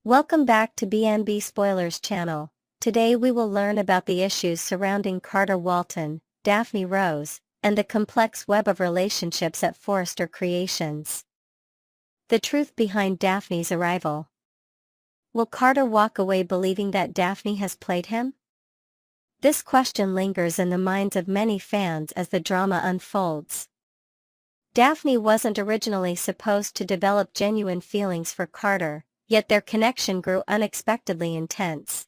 Welcome back to BNB Spoilers channel. Today we will learn about the issues surrounding Carter Walton, Daphne Rose, and the complex web of relationships at Forrester Creations. The truth behind Daphne's arrival. Will Carter walk away believing that Daphne has played him? This question lingers in the minds of many fans as the drama unfolds. Daphne wasn't originally supposed to develop genuine feelings for Carter, yet their connection grew unexpectedly intense.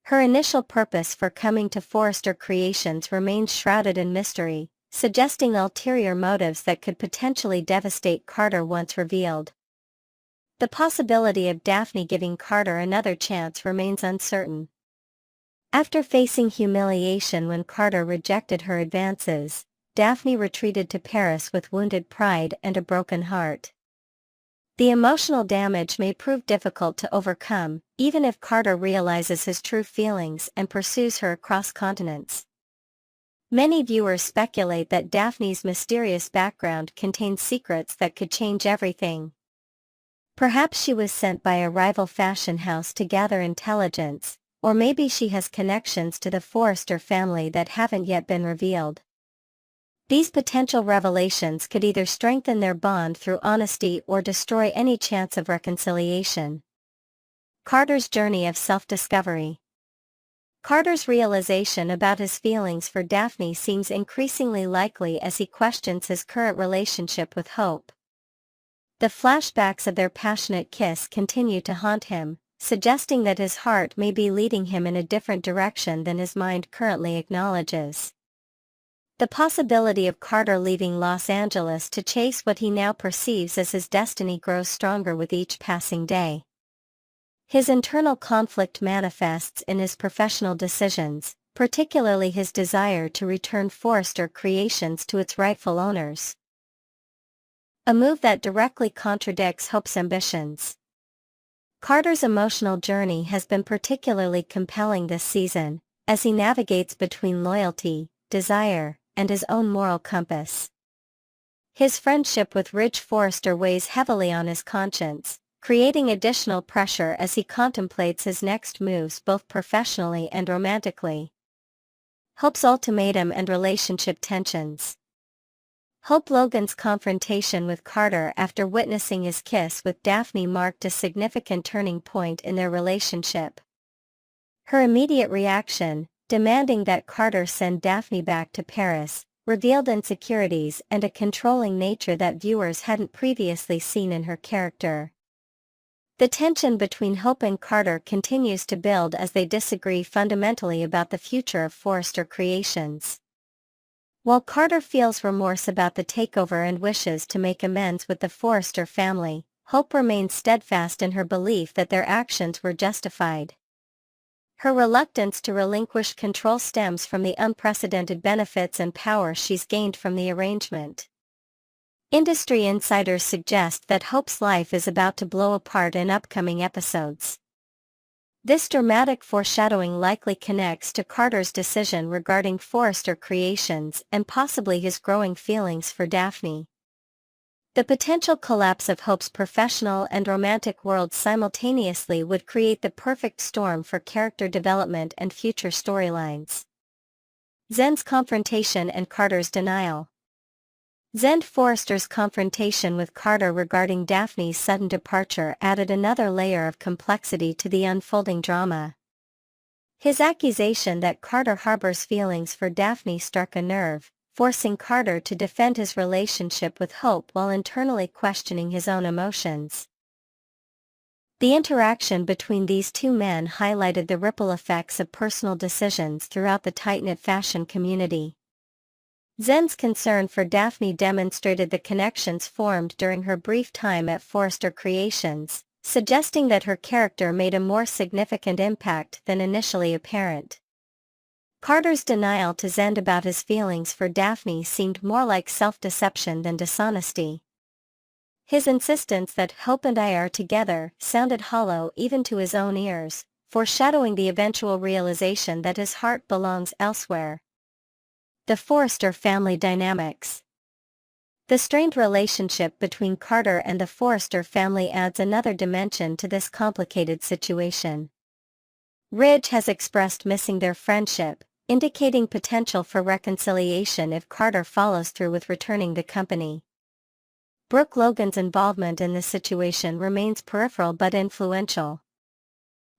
Her initial purpose for coming to Forrester Creations remains shrouded in mystery, suggesting ulterior motives that could potentially devastate Carter once revealed. The possibility of Daphne giving Carter another chance remains uncertain. After facing humiliation when Carter rejected her advances, Daphne retreated to Paris with wounded pride and a broken heart. The emotional damage may prove difficult to overcome, even if Carter realizes his true feelings and pursues her across continents. Many viewers speculate that Daphne's mysterious background contains secrets that could change everything. Perhaps she was sent by a rival fashion house to gather intelligence, or maybe she has connections to the Forrester family that haven't yet been revealed. These potential revelations could either strengthen their bond through honesty or destroy any chance of reconciliation. Carter's journey of self-discovery. Carter's realization about his feelings for Daphne seems increasingly likely as he questions his current relationship with Hope. The flashbacks of their passionate kiss continue to haunt him, suggesting that his heart may be leading him in a different direction than his mind currently acknowledges. The possibility of Carter leaving Los Angeles to chase what he now perceives as his destiny grows stronger with each passing day. His internal conflict manifests in his professional decisions, particularly his desire to return Forrester Creations to its rightful owners. A move that directly contradicts Hope's ambitions. Carter's emotional journey has been particularly compelling this season, as he navigates between loyalty, desire, and his own moral compass. His friendship with Ridge Forrester weighs heavily on his conscience, creating additional pressure as he contemplates his next moves both professionally and romantically. Hope's ultimatum and relationship tensions. Hope Logan's confrontation with Carter after witnessing his kiss with Daphne marked a significant turning point in their relationship. Her immediate reaction, demanding that Carter send Daphne back to Paris, revealed insecurities and a controlling nature that viewers hadn't previously seen in her character. The tension between Hope and Carter continues to build as they disagree fundamentally about the future of Forrester Creations. While Carter feels remorse about the takeover and wishes to make amends with the Forrester family, Hope remains steadfast in her belief that their actions were justified. Her reluctance to relinquish control stems from the unprecedented benefits and power she's gained from the arrangement. Industry insiders suggest that Hope's life is about to blow apart in upcoming episodes. This dramatic foreshadowing likely connects to Carter's decision regarding Forrester Creations and possibly his growing feelings for Daphne. The potential collapse of Hope's professional and romantic worlds simultaneously would create the perfect storm for character development and future storylines. Zen's confrontation and Carter's denial. Zen Forrester's confrontation with Carter regarding Daphne's sudden departure added another layer of complexity to the unfolding drama. His accusation that Carter harbors feelings for Daphne struck a nerve, forcing Carter to defend his relationship with Hope while internally questioning his own emotions. The interaction between these two men highlighted the ripple effects of personal decisions throughout the tight-knit fashion community. Zen's concern for Daphne demonstrated the connections formed during her brief time at Forrester Creations, suggesting that her character made a more significant impact than initially apparent. Carter's denial to Zen about his feelings for Daphne seemed more like self-deception than dishonesty. His insistence that Hope and I are together sounded hollow even to his own ears, foreshadowing the eventual realization that his heart belongs elsewhere. The Forrester family dynamics. The strained relationship between Carter and the Forrester family adds another dimension to this complicated situation. Ridge has expressed missing their friendship, indicating potential for reconciliation if Carter follows through with returning the company. Brooke Logan's involvement in this situation remains peripheral but influential.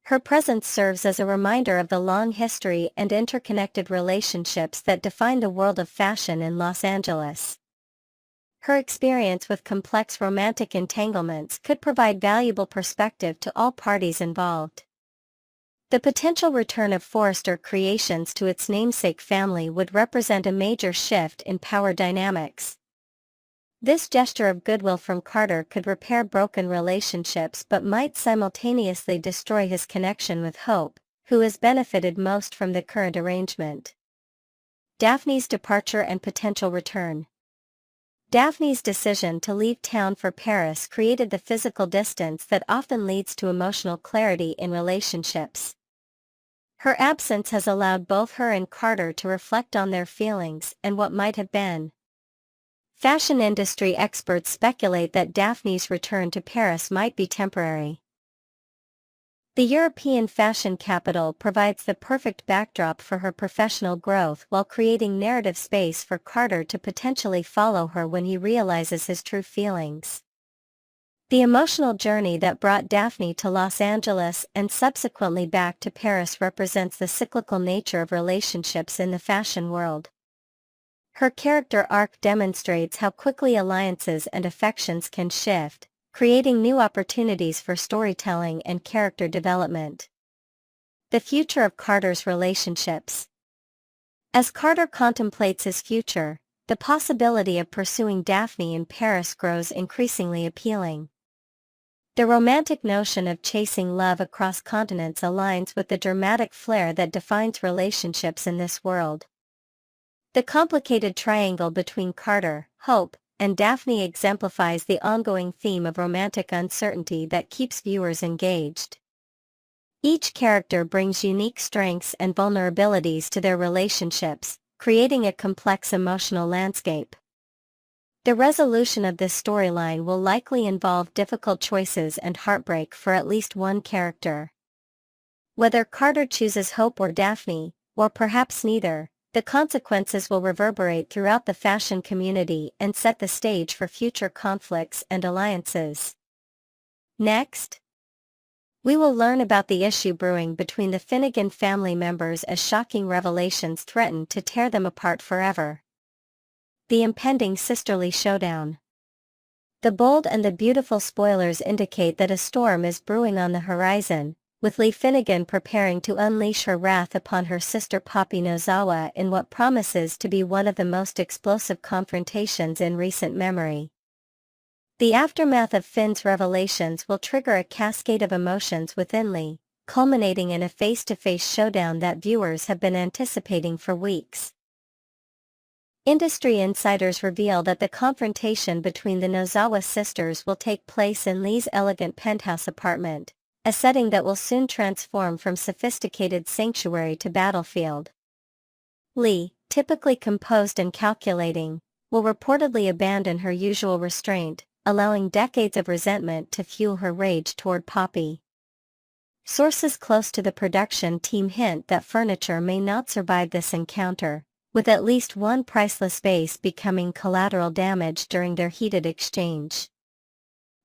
Her presence serves as a reminder of the long history and interconnected relationships that define the world of fashion in Los Angeles. Her experience with complex romantic entanglements could provide valuable perspective to all parties involved. The potential return of Forrester Creations to its namesake family would represent a major shift in power dynamics. This gesture of goodwill from Carter could repair broken relationships but might simultaneously destroy his connection with Hope, who has benefited most from the current arrangement. Daphne's departure and potential return. Daphne's decision to leave town for Paris created the physical distance that often leads to emotional clarity in relationships. Her absence has allowed both her and Carter to reflect on their feelings and what might have been. Fashion industry experts speculate that Daphne's return to Paris might be temporary. The European fashion capital provides the perfect backdrop for her professional growth while creating narrative space for Carter to potentially follow her when he realizes his true feelings. The emotional journey that brought Daphne to Los Angeles and subsequently back to Paris represents the cyclical nature of relationships in the fashion world. Her character arc demonstrates how quickly alliances and affections can shift, creating new opportunities for storytelling and character development. The future of Carter's relationships. As Carter contemplates his future, the possibility of pursuing Daphne in Paris grows increasingly appealing. The romantic notion of chasing love across continents aligns with the dramatic flair that defines relationships in this world. The complicated triangle between Carter, Hope, and Daphne exemplifies the ongoing theme of romantic uncertainty that keeps viewers engaged. Each character brings unique strengths and vulnerabilities to their relationships, creating a complex emotional landscape. The resolution of this storyline will likely involve difficult choices and heartbreak for at least one character. Whether Carter chooses Hope or Daphne, or perhaps neither, the consequences will reverberate throughout the fashion community and set the stage for future conflicts and alliances. Next, we will learn about the issue brewing between the Finnegan family members as shocking revelations threaten to tear them apart forever. The impending sisterly showdown. The bold and the beautiful spoilers indicate that a storm is brewing on the horizon, with Lee Finnegan preparing to unleash her wrath upon her sister Poppy Nozawa in what promises to be one of the most explosive confrontations in recent memory. The aftermath of Finn's revelations will trigger a cascade of emotions within Lee, culminating in a face-to-face showdown that viewers have been anticipating for weeks. Industry insiders reveal that the confrontation between the Nozawa sisters will take place in Lee's elegant penthouse apartment, a setting that will soon transform from sophisticated sanctuary to battlefield. Lee, typically composed and calculating, will reportedly abandon her usual restraint, allowing decades of resentment to fuel her rage toward Poppy. Sources close to the production team hint that furniture may not survive this encounter, with at least one priceless vase becoming collateral damage during their heated exchange.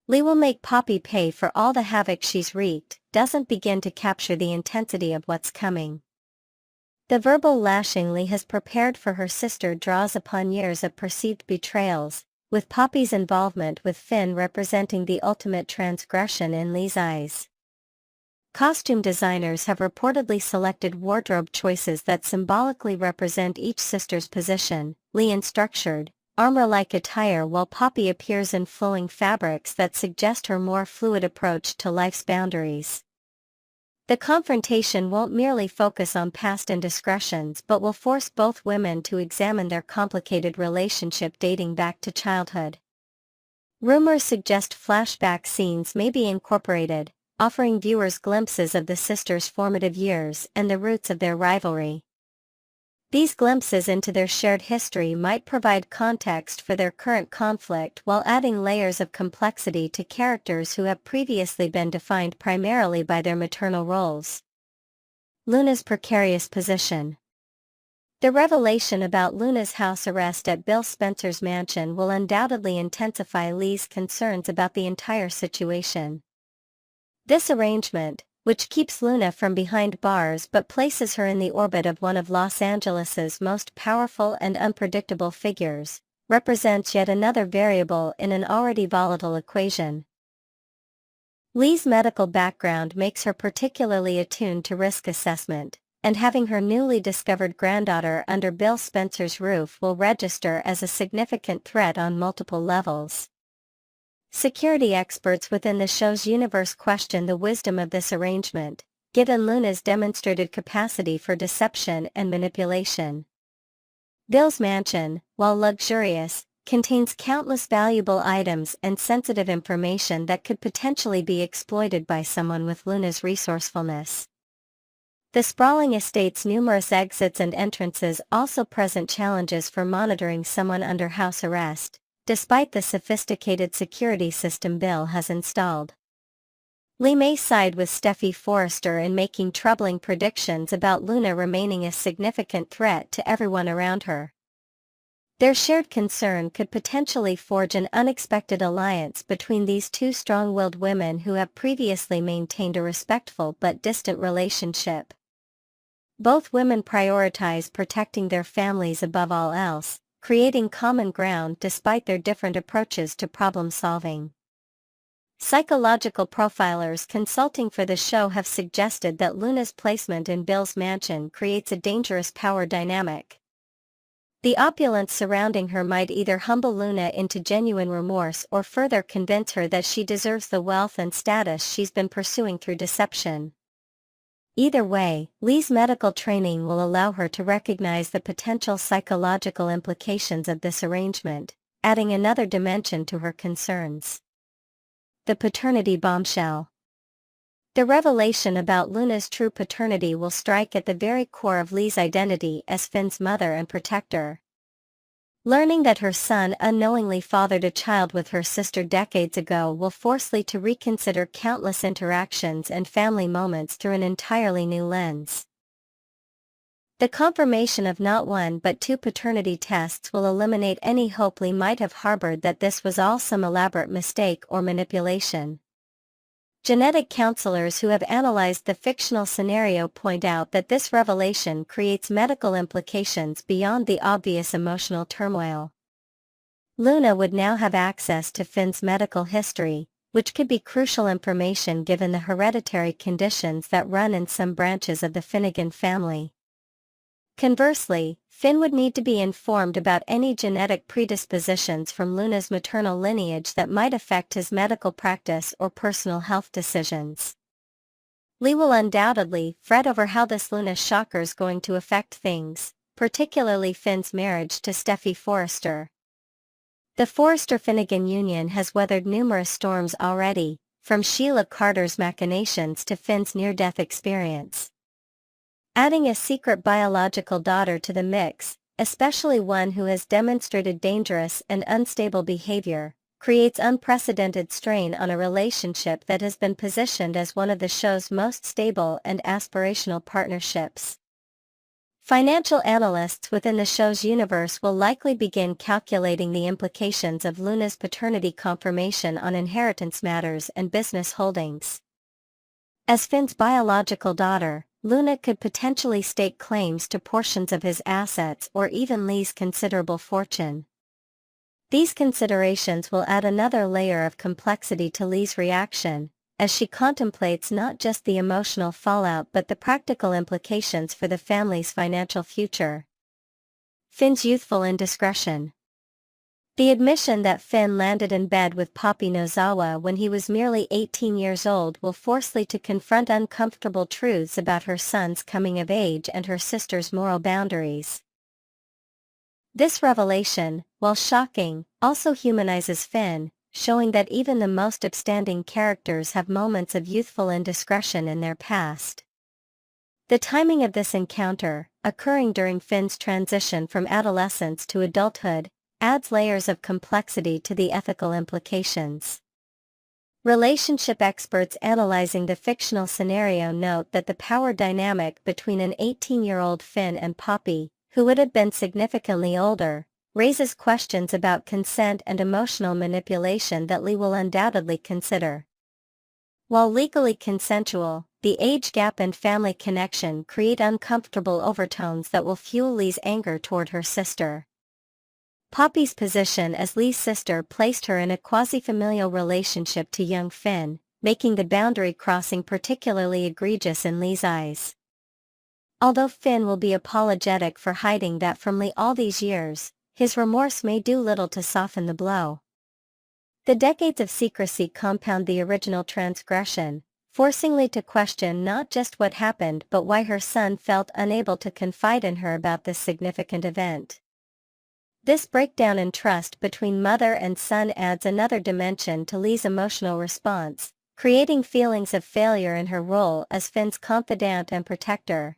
Lee will make Poppy pay for all the havoc she's wreaked, doesn't begin to capture the intensity of what's coming. The verbal lashing Lee has prepared for her sister draws upon years of perceived betrayals, with Poppy's involvement with Finn representing the ultimate transgression in Lee's eyes. Costume designers have reportedly selected wardrobe choices that symbolically represent each sister's position, Lee in structured, armor-like attire while Poppy appears in flowing fabrics that suggest her more fluid approach to life's boundaries. The confrontation won't merely focus on past indiscretions but will force both women to examine their complicated relationship dating back to childhood. Rumors suggest flashback scenes may be incorporated, offering viewers glimpses of the sisters' formative years and the roots of their rivalry. These glimpses into their shared history might provide context for their current conflict while adding layers of complexity to characters who have previously been defined primarily by their maternal roles. Luna's precarious position. The revelation about Luna's house arrest at Bill Spencer's mansion will undoubtedly intensify Lee's concerns about the entire situation. This arrangement, which keeps Luna from behind bars but places her in the orbit of one of Los Angeles's most powerful and unpredictable figures, represents yet another variable in an already volatile equation. Lee's medical background makes her particularly attuned to risk assessment, and having her newly discovered granddaughter under Bill Spencer's roof will register as a significant threat on multiple levels. Security experts within the show's universe question the wisdom of this arrangement, given Luna's demonstrated capacity for deception and manipulation. Bill's mansion, while luxurious, contains countless valuable items and sensitive information that could potentially be exploited by someone with Luna's resourcefulness. The sprawling estate's numerous exits and entrances also present challenges for monitoring someone under house arrest, despite the sophisticated security system Bill has installed. Lee may side with Steffy Forrester in making troubling predictions about Luna remaining a significant threat to everyone around her. Their shared concern could potentially forge an unexpected alliance between these two strong-willed women who have previously maintained a respectful but distant relationship. Both women prioritize protecting their families above all else, creating common ground despite their different approaches to problem solving. Psychological profilers consulting for the show have suggested that Luna's placement in Bill's mansion creates a dangerous power dynamic. The opulence surrounding her might either humble Luna into genuine remorse or further convince her that she deserves the wealth and status she's been pursuing through deception. Either way, Lee's medical training will allow her to recognize the potential psychological implications of this arrangement, adding another dimension to her concerns. The paternity bombshell. The revelation about Luna's true paternity will strike at the very core of Lee's identity as Finn's mother and protector. Learning that her son unknowingly fathered a child with her sister decades ago will force Lee to reconsider countless interactions and family moments through an entirely new lens. The confirmation of not one but two paternity tests will eliminate any hope Lee might have harbored that this was all some elaborate mistake or manipulation. Genetic counselors who have analyzed the fictional scenario point out that this revelation creates medical implications beyond the obvious emotional turmoil. Luna would now have access to Finn's medical history, which could be crucial information given the hereditary conditions that run in some branches of the Finnegan family. Conversely, Finn would need to be informed about any genetic predispositions from Luna's maternal lineage that might affect his medical practice or personal health decisions. Lee will undoubtedly fret over how this Luna shocker's going to affect things, particularly Finn's marriage to Steffy Forrester. The Forrester-Finnegan union has weathered numerous storms already, from Sheila Carter's machinations to Finn's near-death experience. Adding a secret biological daughter to the mix, especially one who has demonstrated dangerous and unstable behavior, creates unprecedented strain on a relationship that has been positioned as one of the show's most stable and aspirational partnerships. Financial analysts within the show's universe will likely begin calculating the implications of Luna's paternity confirmation on inheritance matters and business holdings. As Finn's biological daughter, Luna could potentially stake claims to portions of his assets or even Lee's considerable fortune. These considerations will add another layer of complexity to Lee's reaction, as she contemplates not just the emotional fallout but the practical implications for the family's financial future. Finn's youthful indiscretion. The admission that Finn landed in bed with Poppy Nozawa when he was merely 18 years old will force Lee to confront uncomfortable truths about her son's coming of age and her sister's moral boundaries. This revelation, while shocking, also humanizes Finn, showing that even the most upstanding characters have moments of youthful indiscretion in their past. The timing of this encounter, occurring during Finn's transition from adolescence to adulthood, adds layers of complexity to the ethical implications. Relationship experts analyzing the fictional scenario note that the power dynamic between an 18-year-old Finn and Poppy, who would have been significantly older, raises questions about consent and emotional manipulation that Lee will undoubtedly consider. While legally consensual, the age gap and family connection create uncomfortable overtones that will fuel Lee's anger toward her sister. Poppy's position as Lee's sister placed her in a quasi-familial relationship to young Finn, making the boundary crossing particularly egregious in Lee's eyes. Although Finn will be apologetic for hiding that from Lee all these years, his remorse may do little to soften the blow. The decades of secrecy compound the original transgression, forcing Lee to question not just what happened but why her son felt unable to confide in her about this significant event. This breakdown in trust between mother and son adds another dimension to Lee's emotional response, creating feelings of failure in her role as Finn's confidant and protector.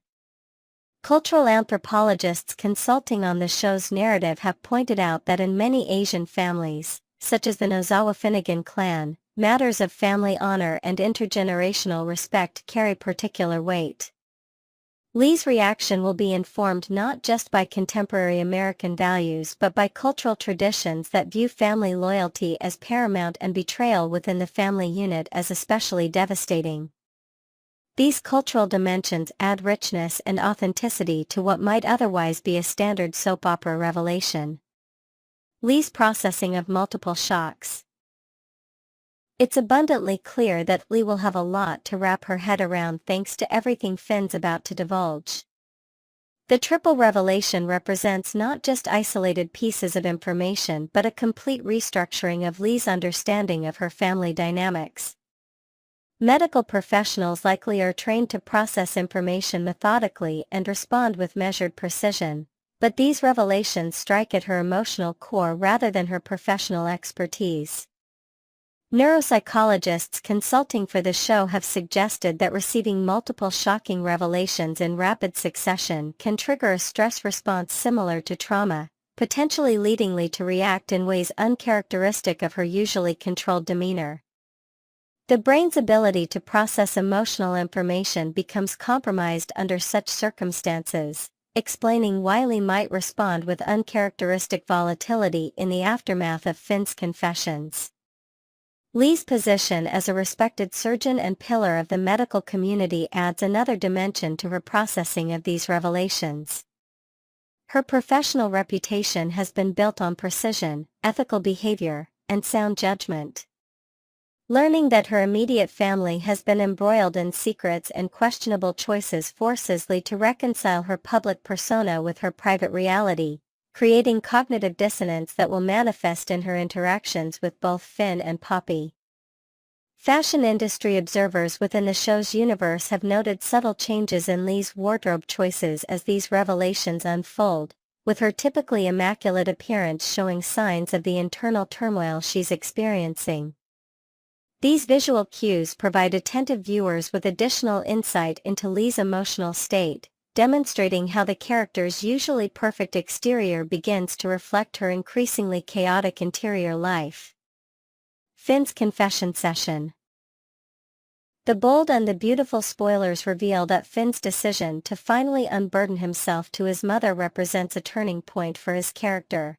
Cultural anthropologists consulting on the show's narrative have pointed out that in many Asian families, such as the Nozawa Finnegan clan, matters of family honor and intergenerational respect carry particular weight. Lee's reaction will be informed not just by contemporary American values but by cultural traditions that view family loyalty as paramount and betrayal within the family unit as especially devastating. These cultural dimensions add richness and authenticity to what might otherwise be a standard soap opera revelation. Lee's processing of multiple shocks. It's abundantly clear that Lee will have a lot to wrap her head around thanks to everything Finn's about to divulge. The triple revelation represents not just isolated pieces of information but a complete restructuring of Lee's understanding of her family dynamics. Medical professionals likely are trained to process information methodically and respond with measured precision, but these revelations strike at her emotional core rather than her professional expertise. Neuropsychologists consulting for the show have suggested that receiving multiple shocking revelations in rapid succession can trigger a stress response similar to trauma, potentially leading Lee to react in ways uncharacteristic of her usually controlled demeanor. The brain's ability to process emotional information becomes compromised under such circumstances, explaining why Lee might respond with uncharacteristic volatility in the aftermath of Finn's confessions. Lee's position as a respected surgeon and pillar of the medical community adds another dimension to her processing of these revelations. Her professional reputation has been built on precision, ethical behavior, and sound judgment. Learning that her immediate family has been embroiled in secrets and questionable choices forces Lee to reconcile her public persona with her private reality, creating cognitive dissonance that will manifest in her interactions with both Finn and Poppy. Fashion industry observers within the show's universe have noted subtle changes in Lee's wardrobe choices as these revelations unfold, with her typically immaculate appearance showing signs of the internal turmoil she's experiencing. These visual cues provide attentive viewers with additional insight into Lee's emotional state, demonstrating how the character's usually perfect exterior begins to reflect her increasingly chaotic interior life. Finn's confession session. The bold and the beautiful spoilers reveal that Finn's decision to finally unburden himself to his mother represents a turning point for his character.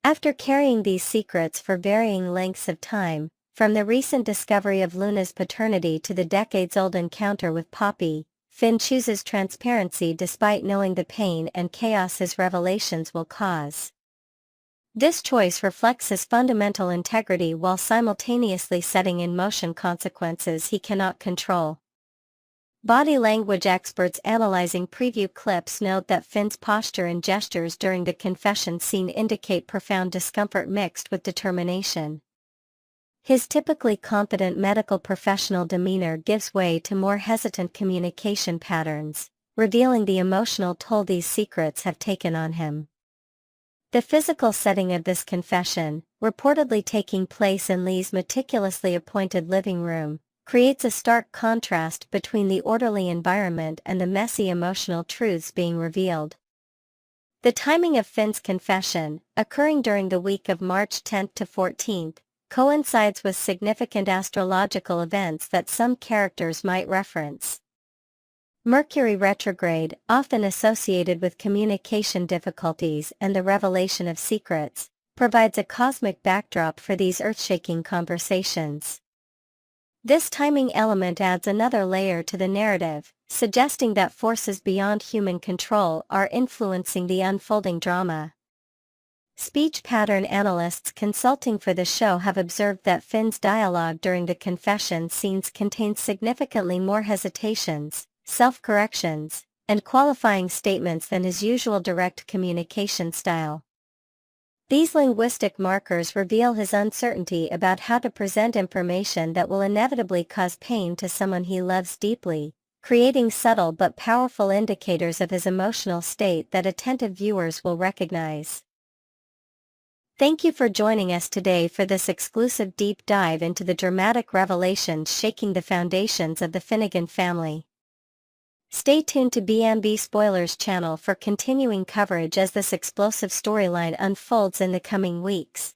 After carrying these secrets for varying lengths of time, from the recent discovery of Luna's paternity to the decades-old encounter with Poppy, Finn chooses transparency despite knowing the pain and chaos his revelations will cause. This choice reflects his fundamental integrity while simultaneously setting in motion consequences he cannot control. Body language experts analyzing preview clips note that Finn's posture and gestures during the confession scene indicate profound discomfort mixed with determination. His typically confident medical professional demeanor gives way to more hesitant communication patterns, revealing the emotional toll these secrets have taken on him. The physical setting of this confession, reportedly taking place in Lee's meticulously appointed living room, creates a stark contrast between the orderly environment and the messy emotional truths being revealed. The timing of Finn's confession, occurring during the week of March 10 to 14, coincides with significant astrological events that some characters might reference. Mercury retrograde, often associated with communication difficulties and the revelation of secrets, provides a cosmic backdrop for these earth-shaking conversations. This timing element adds another layer to the narrative, suggesting that forces beyond human control are influencing the unfolding drama. Speech pattern analysts consulting for the show have observed that Finn's dialogue during the confession scenes contains significantly more hesitations, self-corrections, and qualifying statements than his usual direct communication style. These linguistic markers reveal his uncertainty about how to present information that will inevitably cause pain to someone he loves deeply, creating subtle but powerful indicators of his emotional state that attentive viewers will recognize. Thank you for joining us today for this exclusive deep dive into the dramatic revelations shaking the foundations of the Finnegan family. Stay tuned to BMB Spoilers channel for continuing coverage as this explosive storyline unfolds in the coming weeks.